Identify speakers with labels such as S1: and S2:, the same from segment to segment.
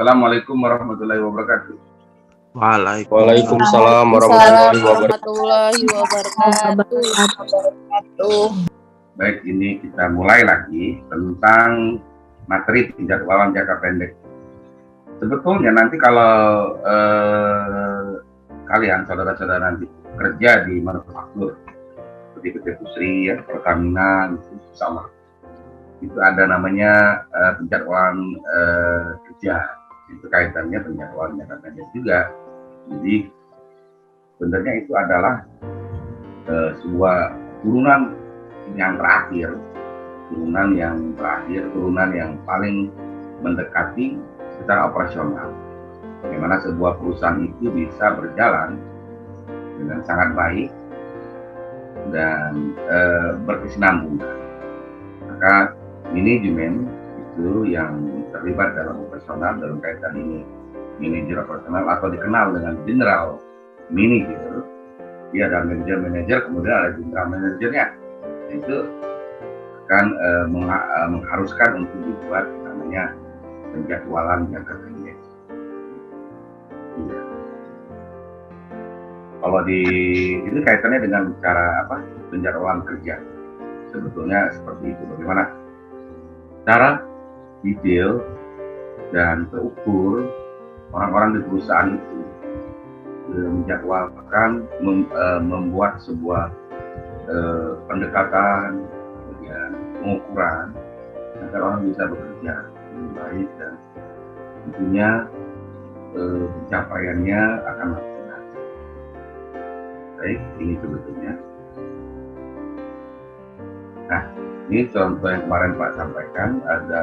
S1: Assalamualaikum warahmatullahi wabarakatuh.
S2: Waalaikumsalam
S3: warahmatullahi wabarakatuh.
S1: Baik, ini kita mulai lagi tentang materi penjadwalan jangka pendek. Sebetulnya nanti kalau kalian saudara-saudara nanti kerja di manufaktur seperti PT Pusri, ya, Pertamina, sama itu ada namanya penjadwalan kerja. Itu kaitannya penjadwalan jangka pendek juga. Jadi sebenarnya itu adalah sebuah turunan yang terakhir, turunan yang paling mendekati secara operasional. Bagaimana sebuah perusahaan itu bisa berjalan dengan sangat baik dan berkesinambungan. Maka manajemen itu yang terlibat dalam operasional dalam kaitan ini manajer operasional atau dikenal dengan general manager. Dia ada manajer, kemudian ada general manajernya. Itu akan mengharuskan untuk dibuat namanya penjadwalan jangka pendek. Ya. Kalau itu kaitannya dengan cara penjadwalan kerja. Sebetulnya seperti itu. Bagaimana cara detail dan terukur orang-orang di perusahaan itu menjadwalkan, membuat sebuah pendekatan, kemudian pengukuran agar orang bisa bekerja lebih baik dan tentunya pencapaiannya akan maksimal. Baik, ini sebetulnya. Nah, ini contoh yang kemarin Pak sampaikan, ada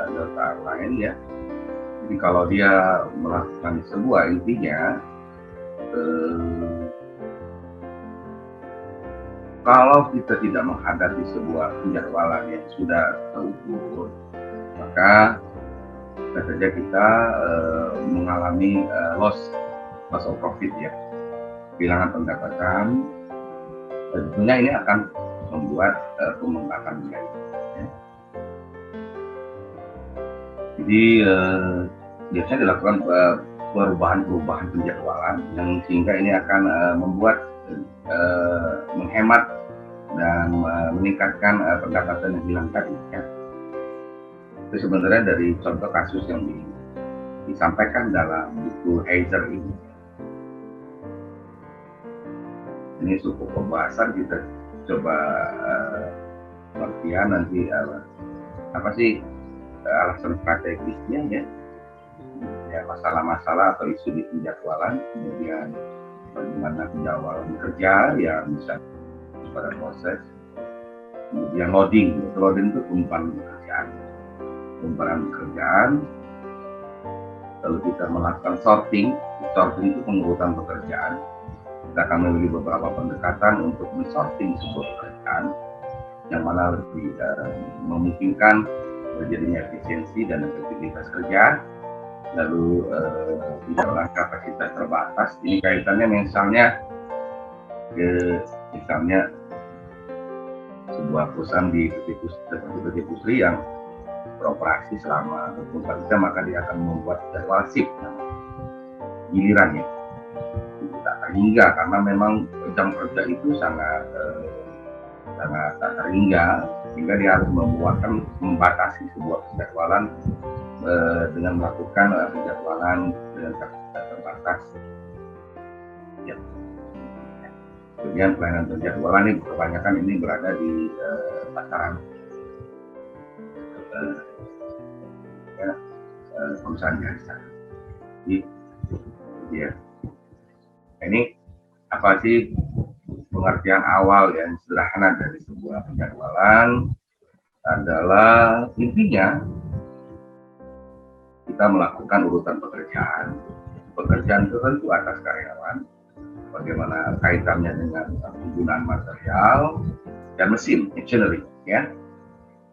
S1: data lain ya. Jadi kalau dia melakukan sebuah intinya, kalau kita tidak menghadapi sebuah penjadwalan yang sudah terukur, maka bisa saja kita mengalami loss of profit ya, kehilangan pendapatan. Tentunya ini akan membuat pembengkakan biaya. Ya. Jadi biasanya dilakukan perubahan penjadwalan yang sehingga ini akan membuat menghemat dan meningkatkan pendapatan yang hilang tadi. Ya. Itu sebenarnya dari contoh kasus yang disampaikan dalam buku Heiser ini. Ini cukup pembahasan, kita coba pengertian nanti apa sih alasan strategisnya ya, masalah-masalah atau isu di penjadwalan, kemudian bagaimana penjadwalan kerja yang bisa pada proses, kemudian loading itu penumpahan pekerjaan, lalu kita melakukan sorting itu pengurutan pekerjaan. Kita akan memiliki beberapa pendekatan untuk men-sorting sebuah pekerjaan yang mana lebih memungkinkan terjadinya efisiensi dan efektivitas kerja. Lalu penjadwalan kapasitas terbatas, ini kaitannya misalnya sebuah perusahaan di PT Pusri yang beroperasi selama 24 jam, maka dia akan membuat jadwal shift gilirannya tidak terhingga, karena memang jam kerja itu sangat tak terhingga, sehingga dia harus membatasi sebuah penjadwalan dengan melakukan penjadwalan dengan kapasitas terbatas. Ya. Kemudian pelayanan penjadwalan ini kebanyakan ini berada di pasaran perusahaan jasa. Ya. Ini apa sih pengertian awal yang sederhana dari sebuah penjadwalan? Adalah intinya kita melakukan urutan pekerjaan tertentu atas karyawan, bagaimana kaitannya dengan penggunaan material dan mesin, machinery, ya.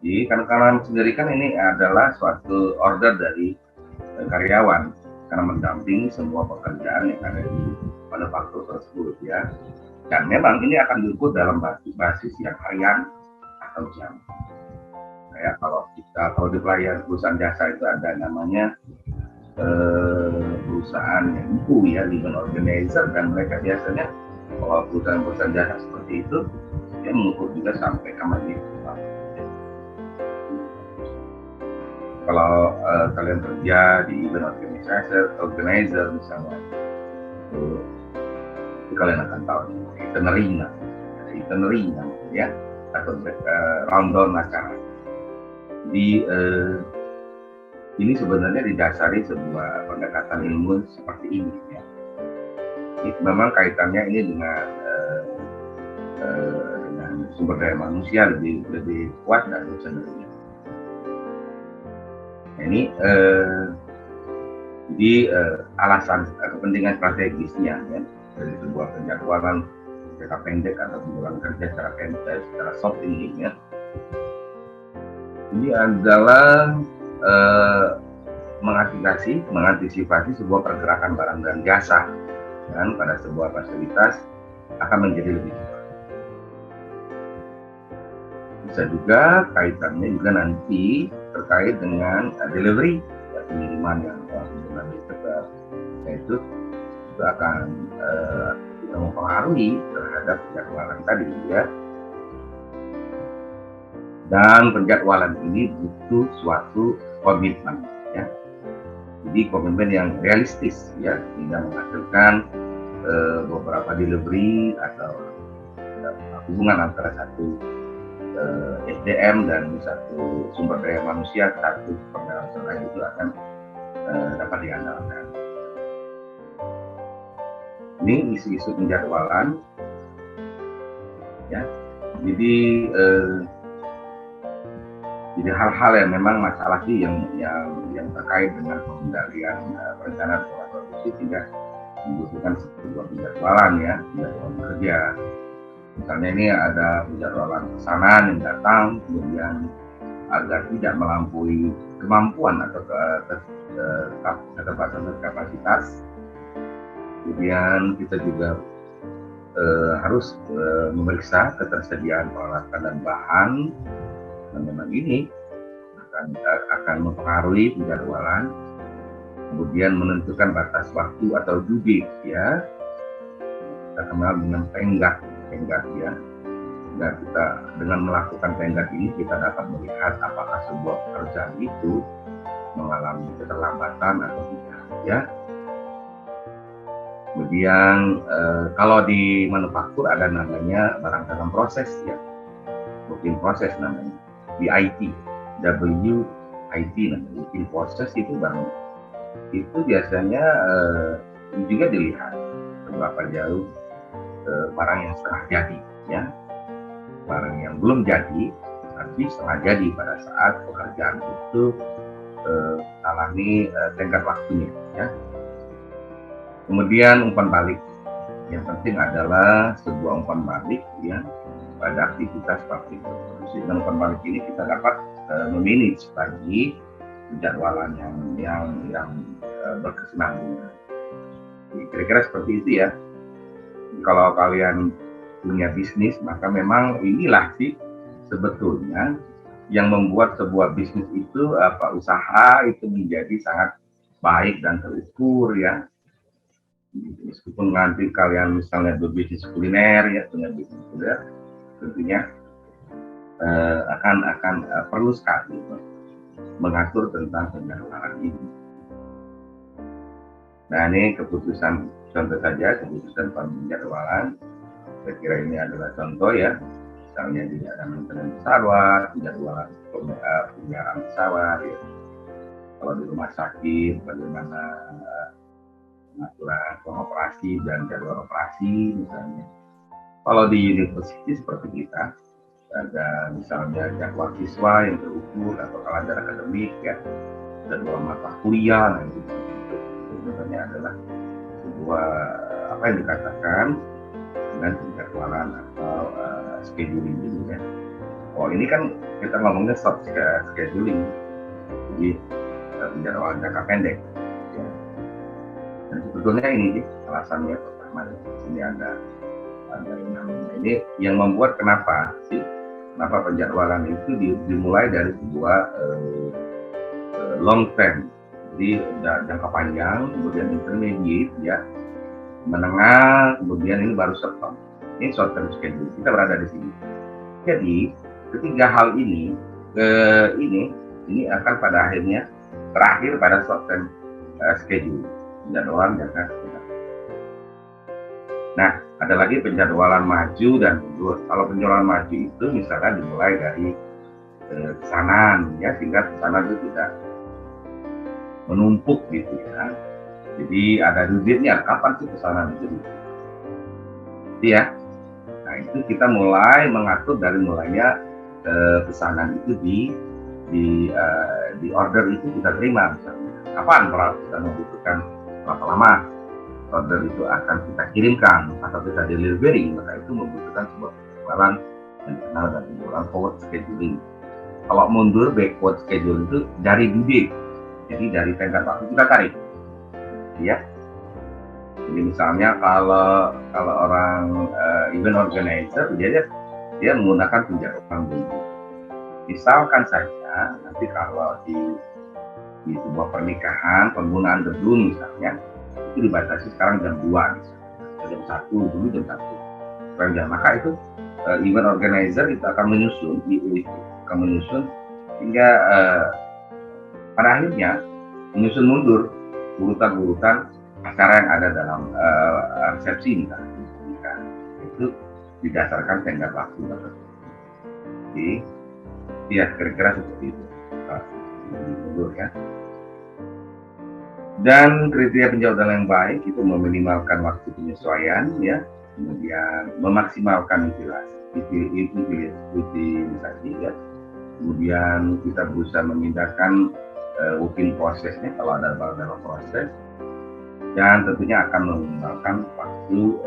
S1: Jadi karena sendiri kan ini adalah suatu order dari karyawan karena mendampingi semua pekerjaan yang ada di manufaktur tersebut, ya. Dan memang ini akan diukur dalam basis yang harian atau jam. Ya, kalau di pelayanan perusahaan jasa itu ada namanya perusahaan yang itu ya, event organizer, dan mereka biasanya kalau perusahaan-perusahaan jasa seperti itu dia mengukur juga sampai kamar di kalau kalian kerja di event organizer misalnya, itu kalian akan tahu itinerary ya, atau rundown acara. Jadi ini sebenarnya didasari sebuah pendekatan ilmu seperti ini ya. Ini memang kaitannya ini dengan sumber daya manusia lebih kuat dan cenderung. Nah, ini jadi alasan kepentingan strategisnya ya, dari sebuah penjadwalan jangka pendek atau penjadwalan kerja secara pendek, secara soft ini ya. Ini adalah mengantisipasi sebuah pergerakan barang dan jasa dan pada sebuah fasilitas akan menjadi lebih cepat. Bisa juga kaitannya juga nanti terkait dengan delivery ya, pengiriman yang lebih cepat, yaitu itu akan mempengaruhi terhadap penjadwalan tadi ya. Dan penjadwalan ini butuh suatu komitmen ya. Jadi komitmen yang realistis ya, tidak menghasilkan beberapa delivery atau hubungan antara satu SDM dan satu sumber daya manusia, satu pendalam lain itu akan dapat diandalkan. Ini isu-isu penjadwalan ya. Jadi hal-hal yang memang masalah sih yang terkait dengan pengendalian perencanaan produksi tidak membutuhkan sebuah penjadwalan ya, penjadwalan kerja. Misalnya ini ada penjadwalan pesanan yang datang, kemudian agar tidak melampaui kemampuan atau keterbatasan kapasitas. Kemudian kita juga harus memeriksa ketersediaan peralatan dan bahan. Dan memang ini akan mempengaruhi penjadwalan, kemudian menentukan batas waktu atau due date ya, kita kenal dengan tenggat ya. Dan kita dengan melakukan tenggat ini kita dapat melihat apakah sebuah pekerjaan itu mengalami keterlambatan atau tidak ya. Kemudian kalau di manufaktur ada namanya barang dalam proses ya, working process namanya. WIT namanya, in process itu bang, itu biasanya juga dilihat seberapa jauh barang yang setengah jadi ya, barang yang belum jadi tapi setengah jadi pada saat pekerjaan itu alami tenggat waktunya ya. Kemudian umpan balik, yang penting adalah sebuah umpan balik ya pada aktivitas pabrik produksi. Dan umpan balik ini kita dapat memanage bagi penjadwalan yang berkesinambungan. Kira-kira seperti itu ya. Kalau kalian punya bisnis, maka memang inilah sih sebetulnya yang membuat sebuah bisnis itu usaha itu menjadi sangat baik dan terukur ya. Meskipun nanti kalian misalnya berbisnis kuliner ya, punya bisnis kuliner, tentunya akan perlu sekali mengatur tentang penjadwalan ini. Nah ini keputusan, contoh saja keputusan penjadwalan, saya kira ini adalah contoh ya. Misalnya tidak ada maintenance pesawat, penjadwalan pemeliharaan pesawat ya. Kalau di rumah sakit bagaimana pengaturan pengoperasi dan jadwal operasi misalnya. Kalau di universitas seperti kita, ada misalnya jadwal siswa yang terukur atau kalender akademik ya, jadwal mata kuliah, nah itu sebenarnya adalah sebuah apa yang dikatakan dengan penjadwalan atau scheduling gitu ya. Oh ini kan kita ngomongnya soft scheduling, jadi penjadwalan jangka pendek. Ya. Dan sebetulnya ini alasannya pertama ini ada yang namanya ini yang membuat kenapa penjadwalan itu dimulai dari sebuah long term Jadi jangka panjang, kemudian intermediate ya, menengah, kemudian ini baru short term. Ini short term schedule. Kita berada di sini. Jadi ketiga hal ini ini akan pada akhirnya terakhir pada short term schedule, penjadwalan jangka panjang. Nah, ada lagi penjadwalan maju dan mundur. Kalau penjadwalan maju itu misalkan dimulai dari pesanan ya, sehingga pesanan itu tidak menumpuk gitu ya. Jadi ada due kapan sih pesanan itu ya. Nah, itu kita mulai mengatur dari mulainya pesanan itu di order itu kita terima misalnya. Kapan kalau kita membutuhkan berapa lama order itu akan kita kirimkan atau kita delivery, maka itu membutuhkan sebuah penjualan yang dikenal dengan penjualan forward scheduling. Kalau mundur backward schedule itu dari due date, jadi dari tenggat waktu kita tarik ya. Jadi misalnya kalau orang event organizer dia menggunakan penjadwalan mundur. Misalkan saja nanti kalau di sebuah pernikahan penggunaan gedung misalnya itu dibatasi sekarang jam 2 misalnya, jam 1 dulu jam 1 sekarang jam, maka itu event organizer itu akan menyusun hingga pada akhirnya menyusun mundur urutan acara yang ada dalam resepsi misalnya, itu didasarkan tenggat waktu tertentu. Jadi ya kira-kira seperti itu mundur ya. Dan kriteria penjadwalan yang baik itu meminimalkan waktu penyesuaian ya, kemudian memaksimalkan utilisasi ya, kemudian kita berusaha memindahkan working prosesnya kalau ada dalam proses, dan tentunya akan meminimalkan waktu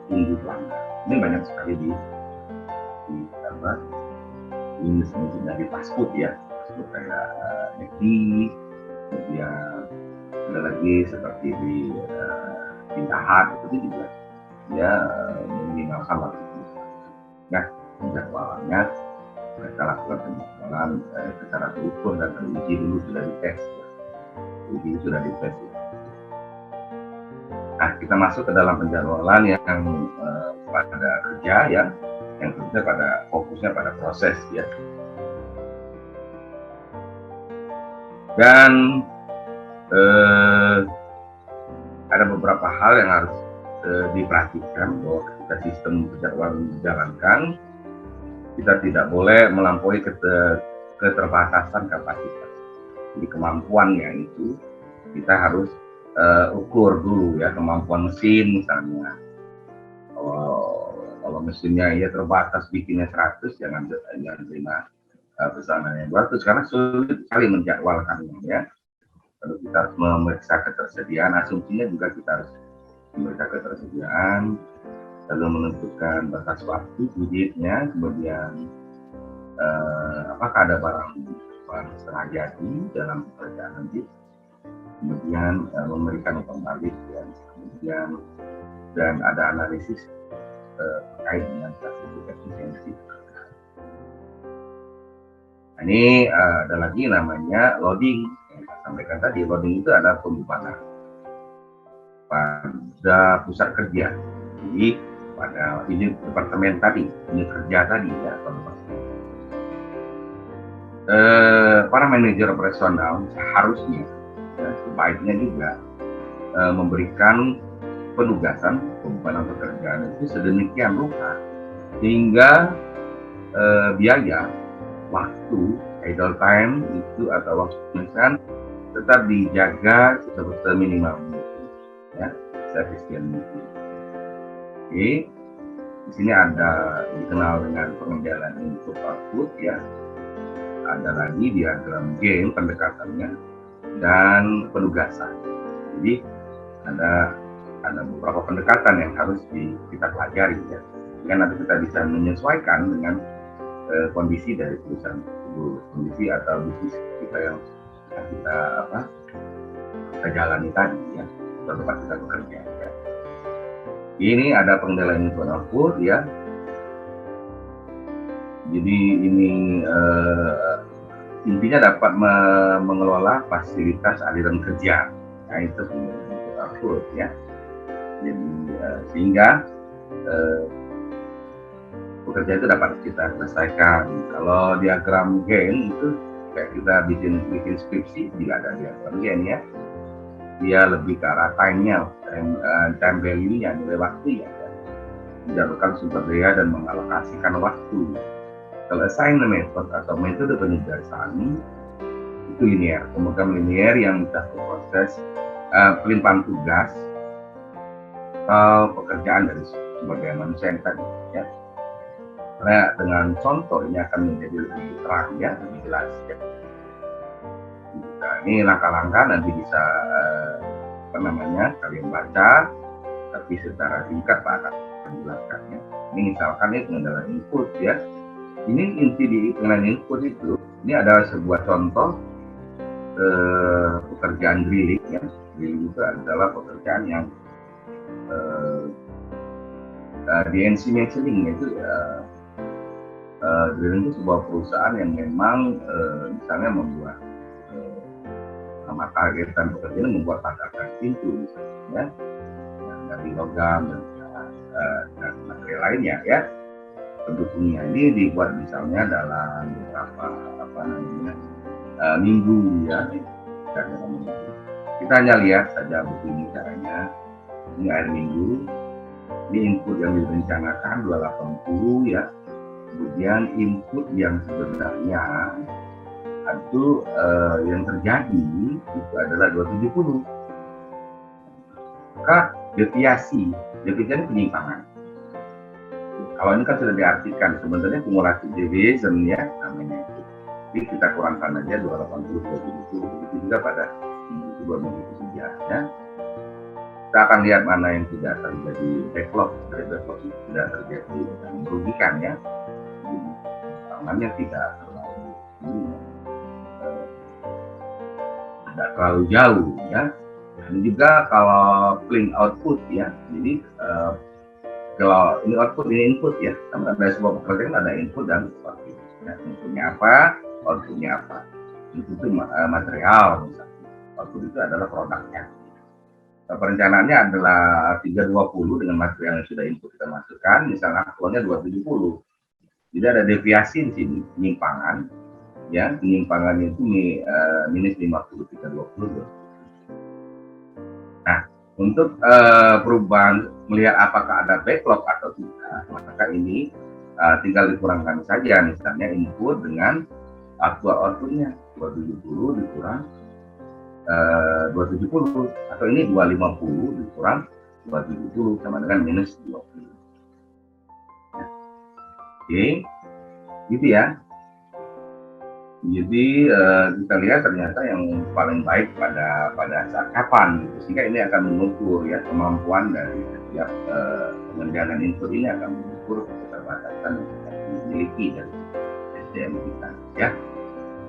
S1: tunggu pelanggan. Ini banyak sekali di misalnya di fast food ya, fast food kayak McD, kemudian ada lagi seperti di Pizza Hut itu juga ya meminimalkan waktu. Nah, penjadwalannya mereka lakukan penjadwalan secara terukur dan teruji dulu sudah dites ya. Sudah dites ya. Nah, kita masuk ke dalam penjadwalan yang pada kerja ya, yang tentunya pada fokusnya pada proses ya. Dan ada beberapa hal yang harus diperhatikan bahwa ketika sistem penjadwalan dijalankan, kita tidak boleh melampaui keterbatasan kapasitas. Jadi kemampuannya itu kita harus ukur dulu ya, kemampuan mesin misalnya. Kalau mesinnya ya terbatas bikinnya 100, jangan terima pesanan yang 200 karena sulit sekali menjadwalkannya ya. Lalu kita harus memeriksa ketersediaan, asumsinya juga kita harus memeriksa ketersediaan, lalu menentukan batas waktu budgetnya, kemudian apakah ada barang setengah jadi dalam pekerjaan nanti, kemudian memberikan utang balik ya, kemudian dan ada analisis terkait dengan efisiensi. Nah, ini ada lagi namanya loading. Sampaikan tadi, loading itu adalah pembebanan pada pusat kerja. Jadi pada unit departemen tadi, unit kerja tadi ya, para manajer operasional seharusnya ya, sebaiknya juga memberikan penugasan pembebanan pekerjaan itu sedemikian rupa sehingga biaya waktu idle time itu atau waktu penugasan tetap dijaga seminimal mungkin ya, seefisien mungkin. Oke, di sini ada dikenal dengan pengendalian input output ya, ada lagi diagram game pendekatannya dan penugasan. Jadi ada beberapa pendekatan yang harus kita pelajari ya, sehingga nanti kita bisa menyesuaikan dengan kondisi dari perusahaan tersebut, kondisi atau bisnis kita yang kita jalani tadi ya, tempat kita bekerja ya. Ini ada pengendalian input output ya. Jadi ini intinya dapat mengelola fasilitas aliran kerja. Nah, itu output ya. Jadi sehingga pekerja itu dapat kita selesaikan. Kalau diagram Gann itu kayak kita bikin skripsi, juga ada diagram Gann ya. Dia lebih ke arah time-nya, time value-nya, nilai waktu ya. Menjatuhkan sumber daya dan mengalokasikan waktu. Kalau assignment method atau metode penugasan itu linear, program linear yang mencakup proses pelimpahan tugas atau pekerjaan dari sumber daya manusia yang tadi ya. Karena dengan contoh ini akan menjadi lebih terang ya, lebih jelas ya. Nah, ini langkah-langkah nanti bisa kalian baca, tapi secara singkat Pak akan menjelaskannya. Ini misalkan ini pengendalian input ya. Ini inti di pengendalian input itu, ini adalah sebuah contoh pekerjaan drilling ya. Drilling itu adalah pekerjaan yang DNC machining itu drilling itu sebuah perusahaan yang memang misalnya membuat targetan pekerjaan membuat pagar pintu misalnya ya, dari logam dan material lainnya ya. Pendukungnya ini dibuat misalnya dalam beberapa minggu ya. Kita hanya lihat saja begini caranya. Ini akhir minggu, ini input yang direncanakan 280 ya. Kemudian input yang sebenarnya itu yang terjadi itu adalah 270. Maka deviasi ini penyimpangan. Kalau ini kan sudah diartikan sebenarnya kumulatif deviation ya namanya itu. Jadi kita kurangkan aja 280 270 begitu juga pada minggu 2 minggu ketiga ya. Kita akan lihat mana yang tidak terjadi backlog itu tidak terjadi yang merugikan ya. Tangannya tidak terlalu jauh ya. Dan juga kalau clean output ya. Jadi kalau ini output ini input ya. Karena ada sebuah pekerjaan ada input dan output. Ya, inputnya apa, outputnya apa. Input itu material misalnya. Output itu adalah produknya. Perencanaannya adalah 320 dengan material yang sudah input kita masukkan, misalnya aktualnya 270. Jadi ada deviasi di sini, penyimpangan. Ya, penyimpangannya itu minus 50, 320. Nah, untuk perubahan melihat apakah ada backlog atau tidak, maka ini tinggal dikurangkan saja, misalnya input dengan aktual outputnya 270 dikurang 270 atau ini 250 dikurang 270 sama dengan minus 20. Oke, gitu ya. Jadi kita lihat ternyata yang paling baik pada saat kapan gitu, sehingga ini akan mengukur ya kemampuan dari setiap pengendalian input ini akan mengukur keterbatasan yang kita miliki dari SDM kita ya.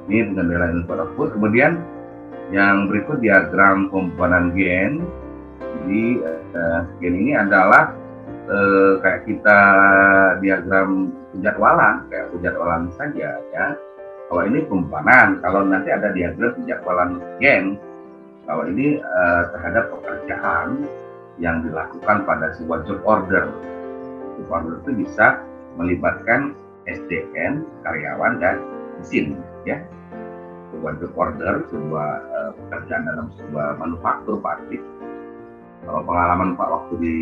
S1: Ini pengendalian input output. Kemudian yang berikut diagram komponen Gann. Jadi Gann ini adalah kayak kita diagram penjadwalan saja ya. Kalau ini perumpamaan, kalau nanti ada diagram penjadwalan Gann, kalau ini terhadap pekerjaan yang dilakukan pada sebuah job order. Job order itu bisa melibatkan SDM, karyawan dan mesin ya. Sebuah job order, sebuah pekerjaan dalam sebuah manufaktur pabrik. Kalau pengalaman Pak waktu di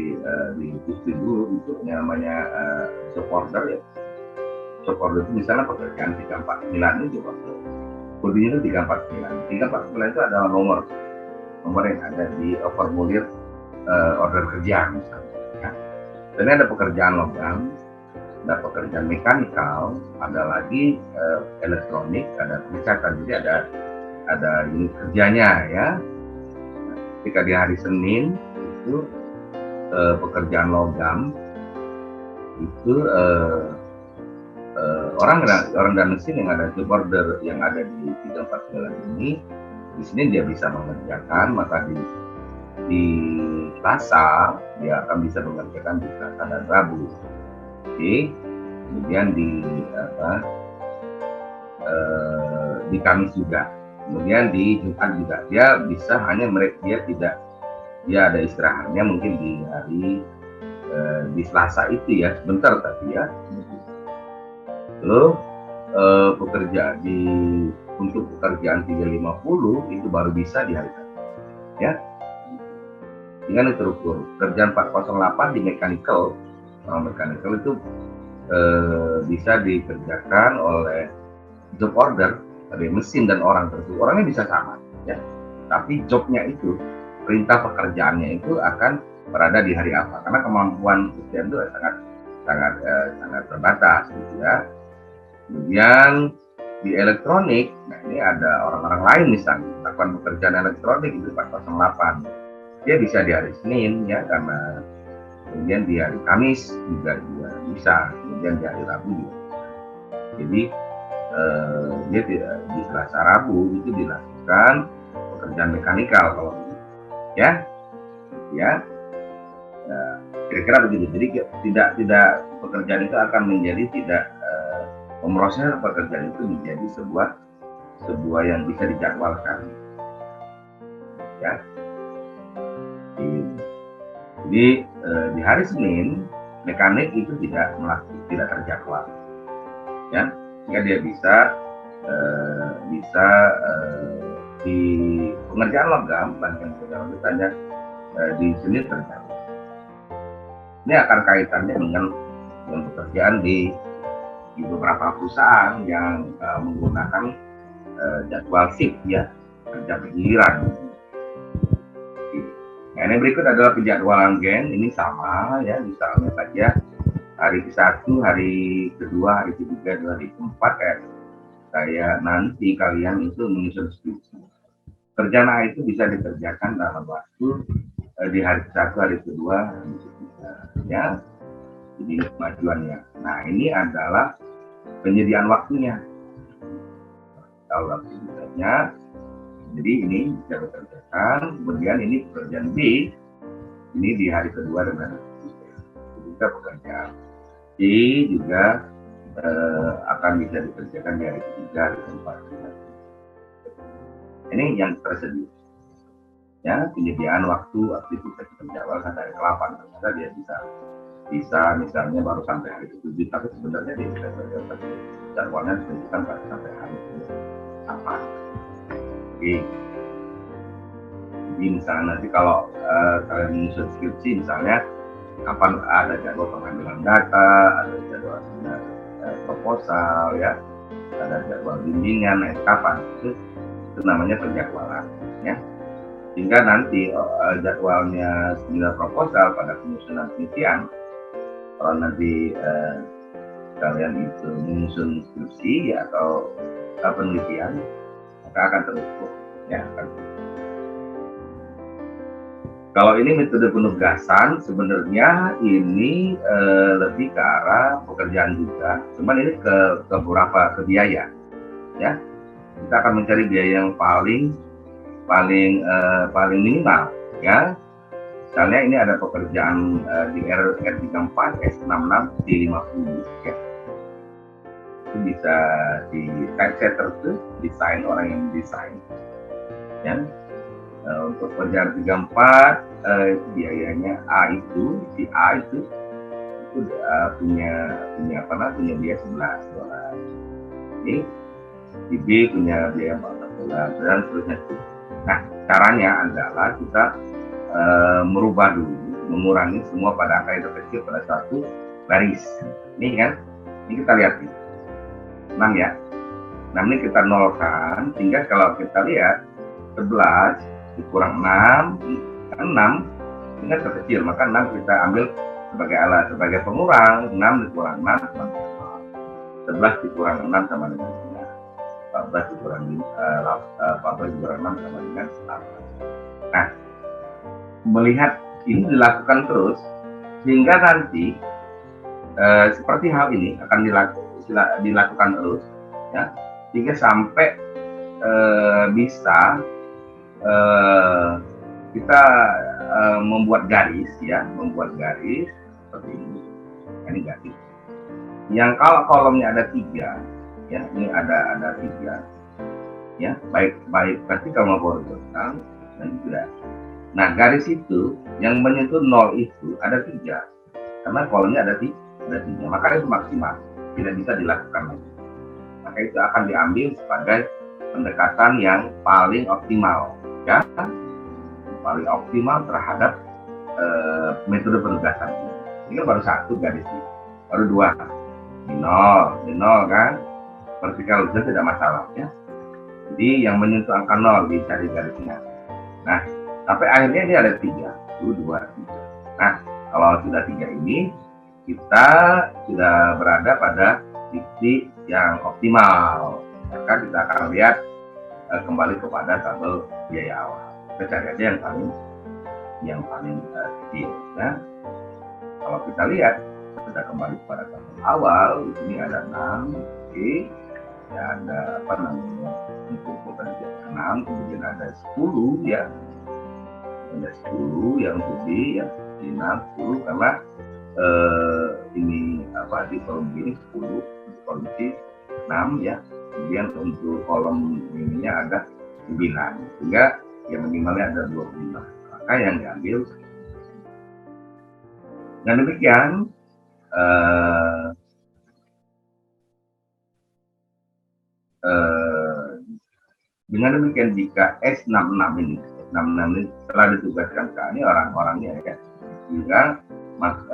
S1: industri dulu itu namanya job order ya. Job order itu misalnya pekerjaan 349 itu job order. Kodenya itu 349. 349 itu adalah nomor yang ada di formulir order kerja misalnya. Ya. Dan ada pekerjaan logam, ada pekerjaan mekanikal, ada lagi elektronik, ada pengecatan. Jadi ada unit kerjanya ya. Ketika di hari Senin itu pekerjaan logam itu orang dan mesin yang ada job order yang ada di 349 ini, di sini dia bisa mengerjakan, maka di Selasa dia akan bisa mengerjakan di Selasa dan Rabu. Oke, kemudian di Kamis juga, kemudian di Jumat juga. Dia bisa hanya dia ada istirahatnya mungkin di hari di Selasa itu ya, sebentar tapi ya. Lalu pekerja untuk pekerjaan 350 itu baru bisa di hari Sabtu ya, dengan terukur. Pekerjaan 408 di mechanical itu bisa dikerjakan oleh job order dari mesin dan orang tersebut. Orangnya bisa sama ya, tapi jobnya itu, perintah pekerjaannya itu akan berada di hari apa, karena kemampuan pekerjaan itu sangat terbatas gitu ya. Kemudian di elektronik, nah ini ada orang-orang lain misalnya melakukan pekerjaan elektronik itu 408, dia bisa di hari Senin ya, karena kemudian di hari Kamis juga bisa, kemudian di hari Rabu juga. Jadi dia tidak di Selasa Rabu itu dilakukan pekerjaan mekanikal kalau ya kira-kira begitu. Jadi tidak pekerjaan itu akan menjadi tidak memproses pekerjaan itu menjadi sebuah yang bisa dijadwalkan ya. Jadi di hari Senin mekanik itu tidak terjadwal ya, sehingga dia bisa di pengerjaan logam misalnya di Senin terjadwal. Ini akan kaitannya dengan pekerjaan di beberapa perusahaan yang menggunakan jadwal shift ya, kerja bergiliran. Nah, ini berikut adalah penjadwalan Gen. Ini sama ya, misalnya saja hari ke-1, hari ke-2, hari ke-3, hari ke-4 kayak nanti kalian itu menyusun skripsi. Kerjaan A itu bisa dikerjakan dalam waktu di hari ke-1, hari ke-2, hari ke-3 ya. Jadi kemajuannya. Nah, ini adalah penyediaan waktunya. Kalau waktunya, jadi ini bisa dikerjakan. Kemudian ini pekerjaan B, ini di hari ke-2 dan hari ke-3. Juga pekerjaan C juga akan bisa dikerjakan di hari ke-3, hari ke-4. Ini yang tersedia. Ya, penyediaan waktu aktivitas penjadwalan dari ke-8. Ternyata dia bisa misalnya baru sampai hari ke-7, tapi sebenarnya dia bisa kerjakan jadwalnya disebutkan sampai hari ke-8. Oke. Jadi misalnya nanti kalau kalian menyusun skripsi misalnya, kapan ada jadwal pengambilan data, ada jadwal proposal ya, ada jadwal bimbingan, kapan itu namanya penjadwalan ya. Sehingga nanti jadwalnya seminar proposal pada penyusunan penelitian, kalau nanti kalian itu menyusun skripsi ya, atau penelitian, maka akan terukur ya. Kalau ini metode penugasan, sebenarnya ini lebih ke arah pekerjaan juga, cuman ini ke beberapa biaya ya. Kita akan mencari biaya yang paling minimal ya. Misalnya ini ada pekerjaan di R34, S66, D50 ya. Itu bisa di typesetter tuh, desain orang yang desain ya. Untuk pekerjaan 34 itu biayanya si A itu punya biaya $11. Ini di B punya biaya $14 dan seterusnya. Nah, caranya adalah kita merubah dulu, mengurangi semua pada angka yang terkecil pada satu baris. Ini kan, ini kita lihat nih, 6 ya. 6 ini kita nolkan, sehingga kalau kita lihat 11 dikurang 6, kan 6 ini kan terkecil, maka 6 kita ambil sebagai pengurang. 6 dikurang 6 sama dengan 11 dikurang 6 sama dengan 9, 14 dikurang 6 sama dengan 8. Nah, melihat ini dilakukan terus sehingga nanti seperti hal ini akan dilakukan terus ya, sehingga sampai bisa kita membuat garis seperti ini. Ini garis yang kalau kolomnya ada 3 ya, ini ada 3, ya, baik vertikal maupun horizontal, dan juga. Nah, garis itu yang menyentuh nol itu ada 3, karena kolomnya ada 3, maka itu maksimal, tidak bisa dilakukan lagi. Maka itu akan diambil sebagai pendekatan yang paling optimal, ya, paling optimal terhadap metode penugasan ini. Ini baru 1 garis ini, baru 2 di nol kan, vertikal horizontal tidak masalah, ya. Jadi yang menyentuh angka 0 dicari garisnya. Nah, sampai akhirnya ini ada 3, 1, 2, 3. Nah, kalau sudah 3 ini, kita sudah berada pada titik yang optimal. Maka kita akan lihat kembali kepada tabel biaya awal. Kita cari aja yang paling kecil. Ya. Kalau kita lihat, kita kembali kepada tabel awal. Di sini ada 6, oke. Ya, ada apa namanya, untuk pekerja 6, kemudian ada 10, ya. Ada 10 yang lebih, ya, di 6, 10, karena ini apa, di kolom ini 10, di kolom ini 6, ya. Kemudian untuk kolom ininya ada 9, sehingga yang minimalnya ada 25, maka yang diambil. Dan demikian dengan demikian jika S66 ini telah ditugaskan ke ini orang-orangnya, ya, sehingga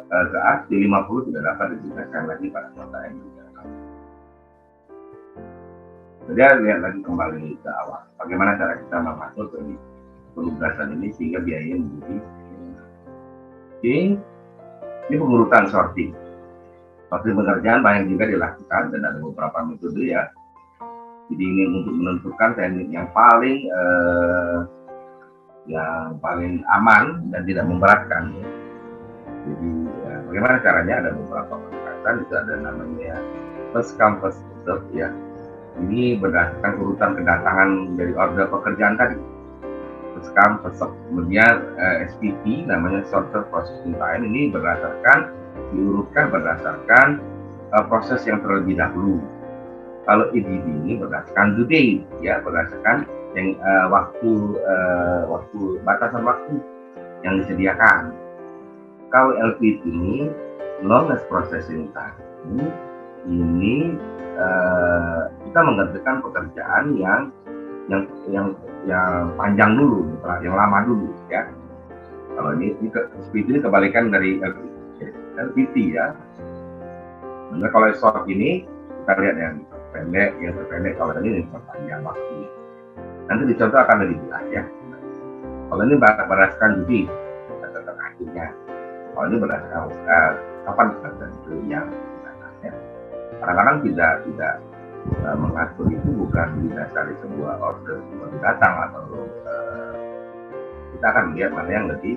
S1: ke A 50 tidak dapat ditugaskan lagi pada kota yang digunakan. Jadi lihat lagi kembali ke awal, bagaimana cara kita mengatur penugasan ini sehingga biayanya menjadi. Oke, ini pengurutan sorting. Sorting pekerjaan banyak juga dilakukan dan ada beberapa metode, ya. Jadi ini untuk menentukan teknik yang paling aman dan tidak memberatkan. Jadi bagaimana caranya? Ada beberapa pendekatan, itu ada namanya first come first serve, ya. Ini berdasarkan urutan kedatangan dari order pekerjaan tadi. First come first serve. Kemudian SPP namanya shorter processing time, ini diurutkan berdasarkan proses yang terlebih dahulu. Kalau EDD ini berdasarkan due date, ya, berdasarkan yang batasan waktu yang disediakan. Kalau LPT ini longest processing time, ini kita mengerjakan pekerjaan yang panjang dulu, yang lama dulu, ya. Kalau ini speed ini kebalikan dari LPT, ya. Nah, kalau short ini kita lihat yang terpendek, kalau ini perpanjang waktu. Nanti dicontoh akan lebih jelas, ya. Kalau ini berdasarkan judi, berdasarkan akhirnya. Kalau ini berdasarkan kapan tertentu yang digunakannya. Kadang-kadang tidak mengatur itu bukan didasari sebuah order datang, atau kita akan lihat mana yang lebih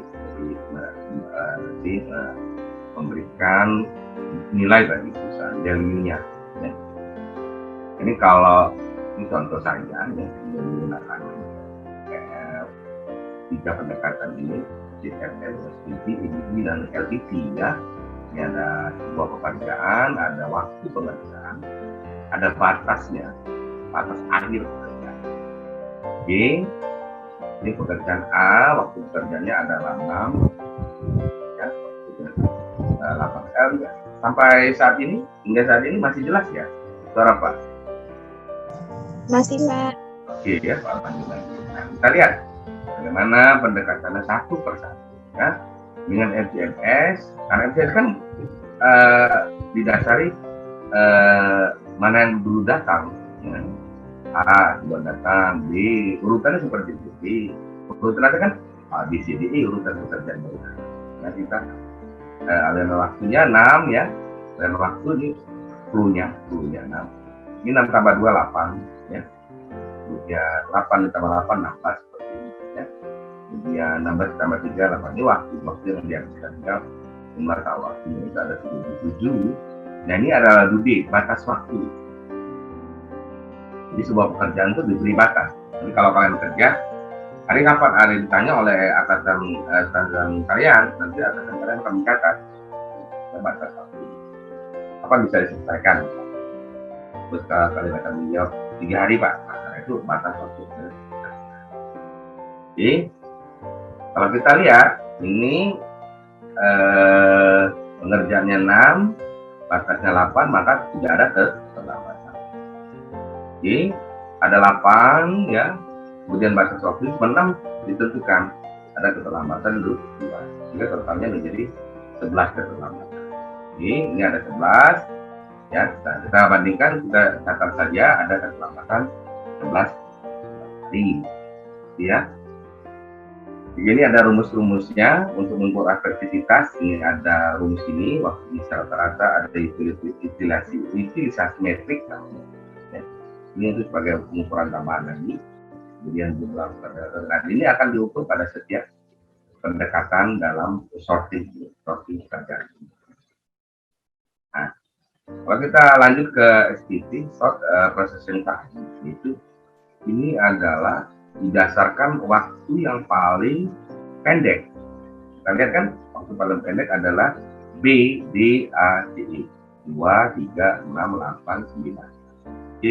S1: memberikan nilai bagi perusahaan, value-nya. Ya. Ini kalau ini contoh saja, ya, menggunakan 3 pendekatan ini, CFL, SPP, EDD, dan LPT, ya. Ini ada sebuah pekerjaan, ada waktu pengerjaan, ada batasnya, batas akhir pekerjaan. Oke, ini pekerjaan A, waktu pekerjaannya adalah 6, ya, 8L, ya. Sampai hingga saat ini masih jelas, ya, suara Pak?
S2: Masih, Pak.
S1: Oke, ya, Pak, lanjut lagi. Nah, kita lihat bagaimana pendekatannya satu persatu, ya. Dengan FGMS, karena FGMS kan didasari mana yang dulu datang, ya. A sudah datang, B urutannya seperti itu, B urutannya kan A, B, C, D, E urutan pekerjaan baru. Nah, kita aliran waktunya 6, ya, aliran waktu ini clue-nya 6. Ini 6 tambah 2 8, ya. Kemudian 8 ditambah 8 16 seperti ini, ya. Kemudian 16 ditambah 3 8, ini waktu yang dihasilkan, tinggal jumlah waktunya itu ada 77. Nah, ini adalah due date, batas waktu. Jadi sebuah pekerjaan itu diberi batas. Jadi kalau kalian bekerja, hari kapan ada ditanya oleh atasan kalian, nanti atasan kalian akan mencatat batas waktu. Apa bisa diselesaikan? Terus kalau kalian akan menjawab 3 hari, Pak. Nah, kalian itu batas waktu. Jadi kalau kita lihat ini pengerjaannya 6, batasnya 8, maka tidak ada keterlambatan. Jadi ada 8 ya, kemudian batas waktu 6 ditentukan, ada keterlambatan 2, sehingga totalnya menjadi 11 keterlambatan. Jadi ini ada 11 ya, kita bandingkan, kita catat saja ada keterlambatan 11 hari ya. Jadi ada rumus-rumusnya untuk mengukur efektivitas. Ini ada rumus ini, waktu bisa rata-rata, ada utilisasi metrik. Ya. Ini itu sebagai pengukuran tambahan lagi. Kemudian jumlah pendekatan ini akan diukur pada setiap pendekatan dalam sorting pekerjaan. Nah, kalau kita lanjut ke SPT, short processing time, itu ini adalah didasarkan waktu yang paling pendek. Kita lihat kan, waktu paling pendek adalah B, D, A, C, E. 2, 3, 6, 8, 9. C,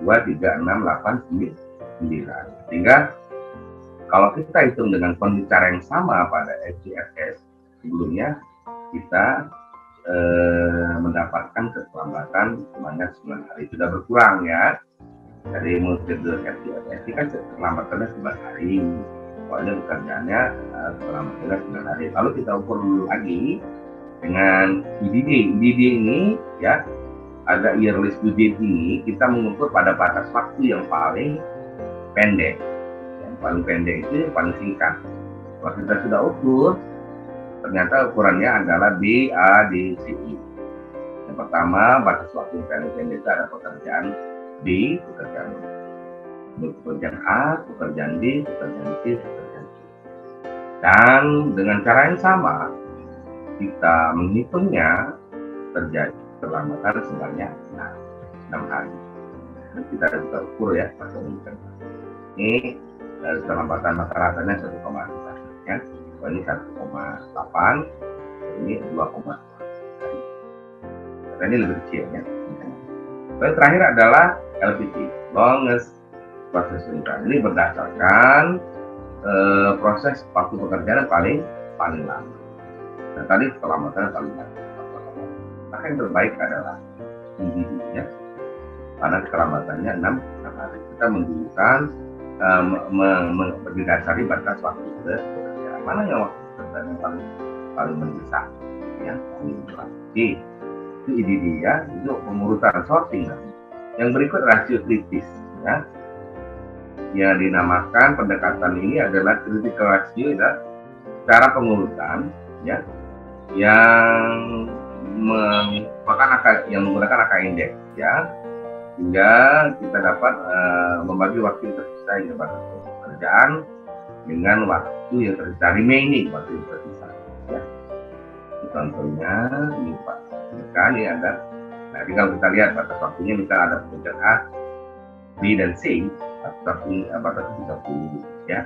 S1: 2, 3, 6, 8, 9. Sehingga kalau kita hitung dengan kondisi cara yang sama pada FGFS sebelumnya, kita mendapatkan keterlambatan sebanyak 9 hari. Sudah berkurang ya. Dari metode FGFS ini kan keterlambatannya 11 hari. Pokoknya pekerjaannya keterlambatannya 9 hari. Lalu kita ukur dulu lagi dengan IDD. IDD ini ya, ada yearly due date ini, kita mengukur pada batas waktu yang paling pendek. Yang paling pendek itu yang paling singkat. Kalau kita sudah ukur, ternyata ukurannya adalah B, A, D, C, E. Yang pertama, batas waktu yang paling pendek itu ada pekerjaan B, pekerjaan A, pekerjaan B, pekerjaan C, pekerjaan C. Dan dengan cara yang sama, kita menghitungnya terjadi keterlambatan sebanyak 6 hari. Dan kita bisa ukur ya, ini keterlambatan rata-ratanya 1,5 ya. Ini 1,8, ini 2,2. Ini lebih kecil ya. Lalu terakhir adalah LPT, longest processing time. Ini berdasarkan proses waktu pekerjaan paling lama. Dan tadi keterlambatan paling lama. Maka yang terbaik adalah IDD-nya, karena keterlambatannya 6 hari. Kita menunjukkan berdasari batas waktu pekerjaan. Mana yang waktu pekerjaan yang paling mendesak? Ya, itu IDD ya, itu pengurutan sorting. Yang berikut rasio kritis ya, yang dinamakan pendekatan ini adalah critical ratio ya, cara pengurutan ya, yang menggunakan angka indeks ya, sehingga kita dapat membagi waktu yang tersisa yang batas pekerjaan dengan waktu yang tersisa remaining, waktu yang tersisa ya. Contohnya ini Pak, ini ada. Nah, tinggal kita lihat batas waktunya, misalnya ada pekerjaan A, B dan C, batas 30 ya.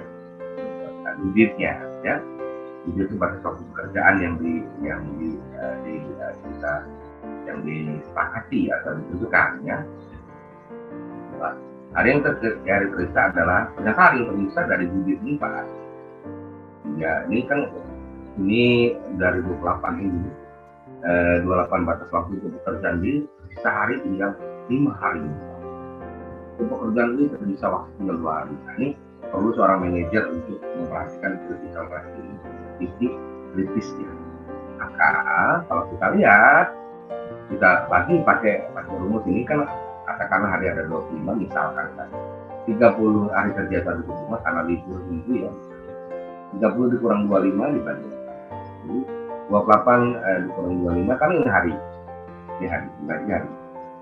S1: Duditnya ya. Dudit itu batas waktu pekerjaan yang disepakati atau ditentukan ya. Ada yang terpisah adalah ternyata yang terpisah dari dudit ini Pak. Ya, ini kan ini dari 28 ini 28 batas waktu untuk pekerjaan di sehari tinggal 5 hari. Untuk pekerjaan ini tersisa waktu tinggal 2 hari. Nah, ini perlu seorang manajer untuk memperhatikan critical ratio ini, titik kritisnya. Maka kalau kita lihat, kita lagi pakai rumus ini kan, katakanlah hari ada 25 misalkan kan, 30 hari kerja satu rumah karena libur minggu ya, 30 dikurang 25 dibagi 28 dikurang 25 kan ini hari, dibagi hari,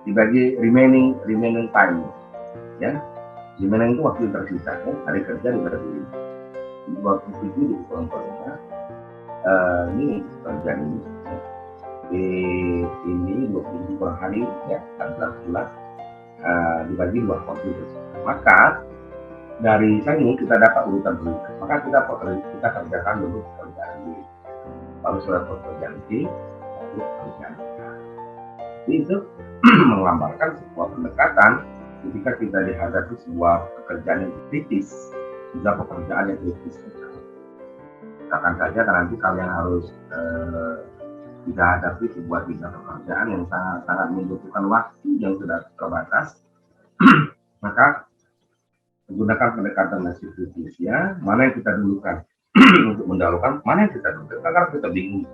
S1: dibagi remaining time ya, remaining itu waktu yang tersisa ya, hari kerja dibagi 27 dikurang 25, ini kerjaan ini ya. Ini 20 per hari ya, 14 bulan dibagi 2 waktu tersisa. Maka dari sini kita dapat urutan prioritas. Maka kita kerjakan dulu pekerjaan B, lalu surat pekerjaan C, lalu pekerjaan A. Itu menggambarkan sebuah pendekatan ketika kita dihadapi sebuah pekerjaan yang kritis, juga pekerjaan yang kritis. Katakan saja nanti kalian harus dihadapi sebuah bidang pekerjaan yang sangat membutuhkan waktu yang sudah terbatas, maka menggunakan pendekatan nasib kritisnya, mana yang kita dulukan untuk mendahulukan, mana yang kita dulukan, karena kita bingung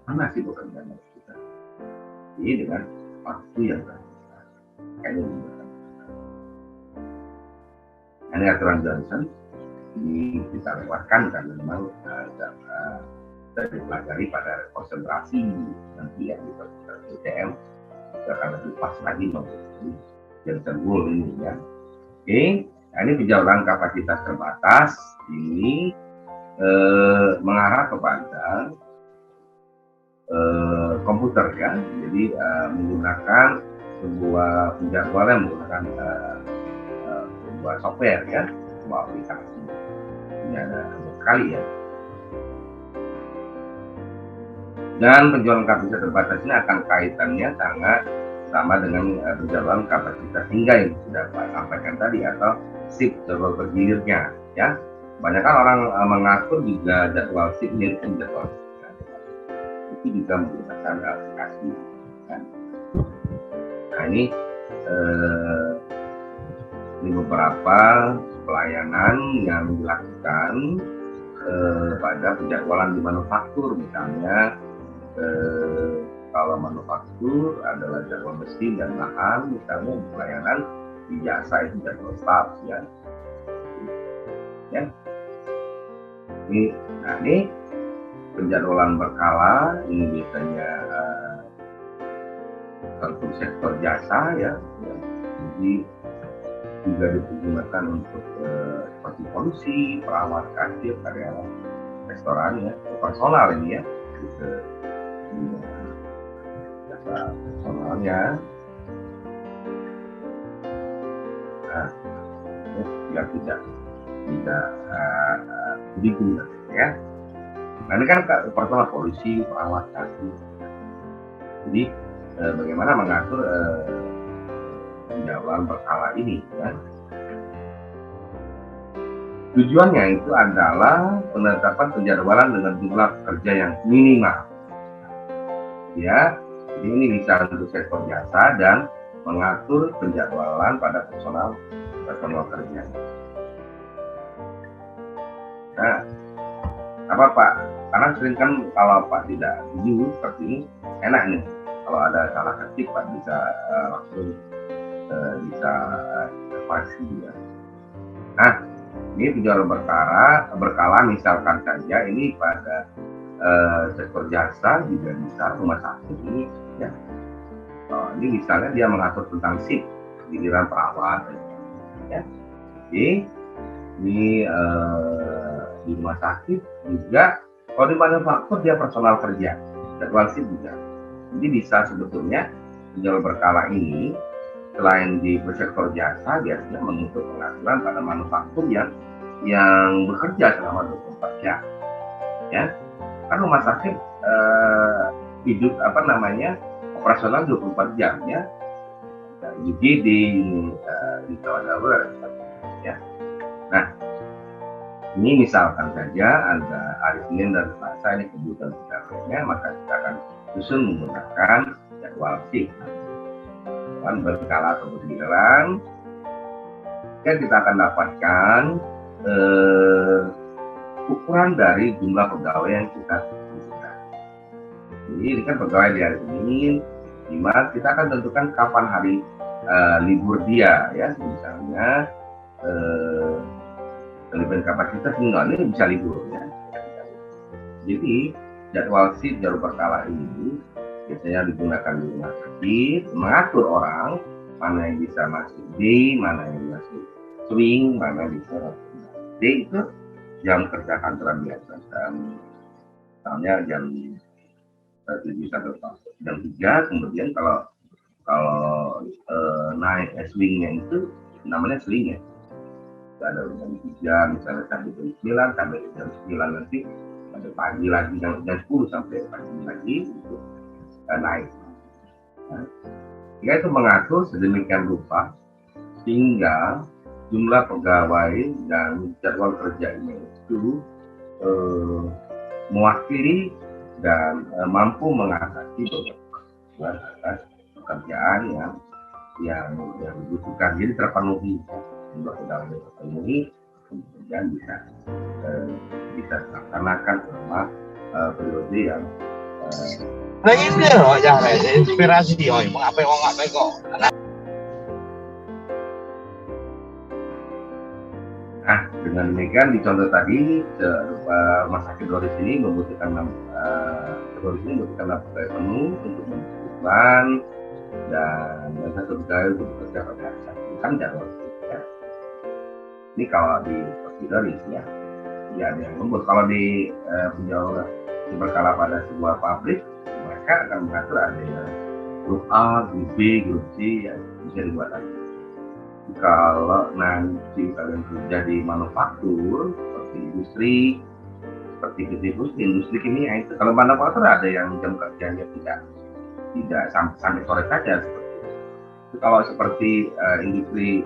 S1: mana sih pekerjaan kita. Jadi dengan waktu yang terbatas, kayaknya menggunakan. Ini aturan Johnson, ini kita lewatkan karena memang kita dipelajari pada konsentrasi nanti yang kita UTM kita akan lebih pas lagi mengenai Johnson Rule ini ya. Oke, nah ini penjauhan kapasitas terbatas ini mengarah kepada komputer ya, jadi menggunakan sebuah penjadwalan menggunakan sebuah software ya, sebuah aplikasi. Ini ada sekali ya. Dan penjualan kapasitas terbatas ini akan kaitannya sangat sama dengan penjualan kapasitas hingga yang sudah Pak sampaikan tadi atau shift jadwal berdirinya ya. Banyak kan orang mengatur juga jadwal shift mirip jadwal itu juga menggunakan aplikasi kan. Nah ini beberapa pelayanan yang dilakukan pada penjadwalan di manufaktur misalnya. Kalau manufaktur adalah jadwal mesin dan bahan, misalnya pelayanan di jasa itu jadwal staff ya. Ini penjadwalan berkala ini biasanya untuk sektor jasa ya. Jadi juga digunakan untuk seperti polisi, perawat, kasir, karyawan restoran ya, personal ini ya. Jasa personalnya. Nah, ya tidak digunakan ya. Nah ini kan personal polisi, perawat, kasir. Jadi bagaimana mengatur penjadwalan berkala ini ya. Tujuannya itu adalah penetapan penjadwalan dengan jumlah kerja yang minimal. Ya, jadi ini bisa untuk sektor jasa dan mengatur penjadwalan pada personal kerja. Nah, apa Pak? Karena sering kan kalau Pak tidak setuju seperti ini, enak nih. Kalau ada salah ketik Pak bisa langsung bisa evaluasi ya. Nah, ini penjualan berkala misalkan saja ini pada sektor jasa juga bisa rumah sakit ini ya. Ini misalnya dia mengatur tentang shift giliran perawat ya. Jadi ini di rumah sakit juga kalau di manufaktur dia personal kerja jadwal shift juga. Jadi bisa sebetulnya penjualan berkala ini selain di sektor jasa biasanya menuntut pengaturan pada manufaktur yang bekerja selama 24 jam ya. Kan rumah sakit hidup operasional 24 jam ya. UGD di Tawadawer ya. Nah, ini misalkan saja ada hari Senin dan Selasa ini kebutuhan pegawainya, maka kita akan susun menggunakan jadwal shift. Kan berkala atau bergiliran, dan kita akan dapatkan ukuran dari jumlah pegawai yang kita butuhkan. Jadi ini kan pegawai di hari Senin, dimana kita akan tentukan kapan hari libur dia ya, misalnya kelebihan kapasitas ini bisa libur ya. Jadi jadwal shift jadwal berkala ini biasanya digunakan di rumah sakit, mengatur orang mana yang bisa masuk day, mana yang masuk swing, mana yang bisa day itu jam kerja kantoran biasa. Misalnya jam 7 sampai jam 3, kemudian kalau naik swingnya itu namanya swing ya. Ada jam 3 misalnya sampai jam 9, sampai jam 9 nanti ada pagi lagi jam 10 sampai pagi lagi itu naik. Nah, itu mengatur sedemikian rupa sehingga jumlah pegawai dan jadwal kerjanya itu mewakili dan mampu mengatasi beban atas pekerjaan yang dibutuhkan. Jadi terpenuhi jumlah pegawai terpenuhi, kemudian bisa dilaksanakan selama periode yang
S4: Nah ini loh yang inspirasi, mengapa kok.
S1: Nah, dengan demikian di contoh tadi, Mas Sakit Doris ini membutuhkan pegawai penuh untuk menentukan dan satu pegawai untuk bekerja pada satu jadwal kerja. Ini kalau di Doris ya ada yang lembut. Kalau di penjual berkala pada sebuah pabrik, mereka akan mengatur ada yang grup A, grup B, grup C, ya bisa dibuat lagi. Kalau nanti kalian kerja di manufaktur seperti industri, seperti industri kimia itu, kalau manufaktur ada yang jam kerjanya tidak sampai sore saja seperti itu. Kalau seperti industri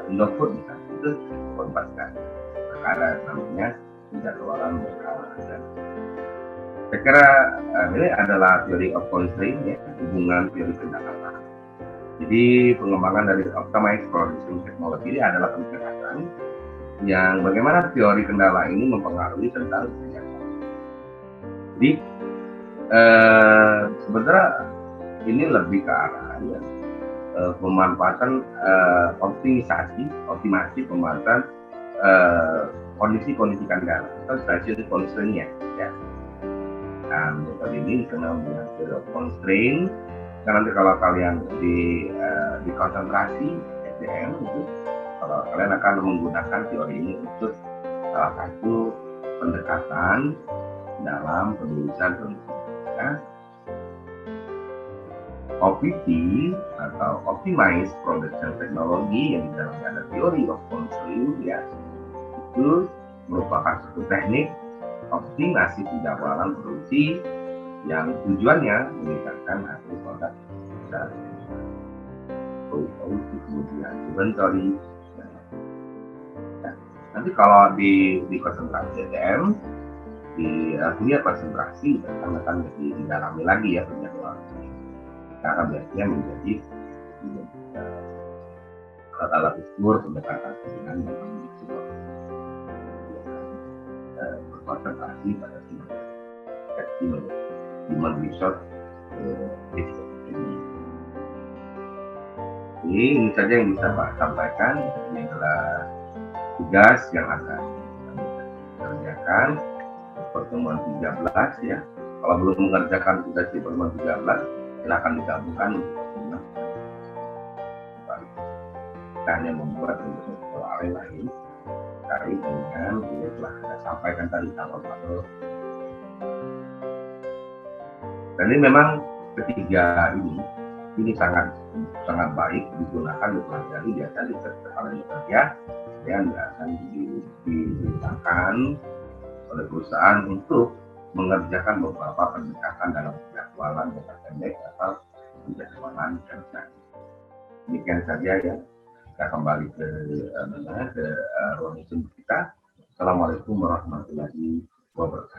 S1: Indofood misalnya itu membebaskan ada namanya jadwalan berkala. Saya kira ini adalah teori of constraint, ya, hubungan teori kendala. Jadi pengembangan dari optimized production technology ini adalah pendekatan yang bagaimana teori kendala ini mempengaruhi tentang kegiatan. Jadi sebenarnya ini lebih ke arah ya, pemanfaatan optimasi pemanfaatan kondisi kendala atau strategic constraint-nya. Ya. Dan metode ini dikenal dengan teori of constraint. Karena nanti kalau kalian di konsentrasi SDM itu, kalau kalian akan menggunakan teori ini untuk salah satu pendekatan dalam penulisan ya. OPT atau Optimized Production Technology yang di dalamnya ada teori of constraint ya, itu merupakan suatu teknik optimasi penjadwalan produksi yang tujuannya meningkatkan hasil produk dan kemudian inventory. Nah, nanti kalau di konsentrasi SDM di kuliah konsentrasi akan lebih didalami lagi ya penjadwalan, karena biasanya menjadi alat ukur pendekatan dengan berkonsentrasi pada human resource ini saja yang bisa Pak sampaikan. Ini adalah tugas yang akan kami kerjakan pertemuan 13 ya. Kalau belum mengerjakan tugas di pertemuan 13, silakan digabungkan untuk pertemuan. Kita hanya membuat soal lain terkait dengan yang telah kita sampaikan tadi awal-awal. Dan ini memang ketiga ini sangat baik digunakan dipelajari biasa di kepala kerja yang akan digunakan oleh perusahaan untuk mengerjakan beberapa pendekatan dalam penjadwalan jangka pendek atau penjadwalan kerja. Demikian saja ya. Kita kembali ke ruang Zoom kita. Assalamualaikum warahmatullahi wabarakatuh.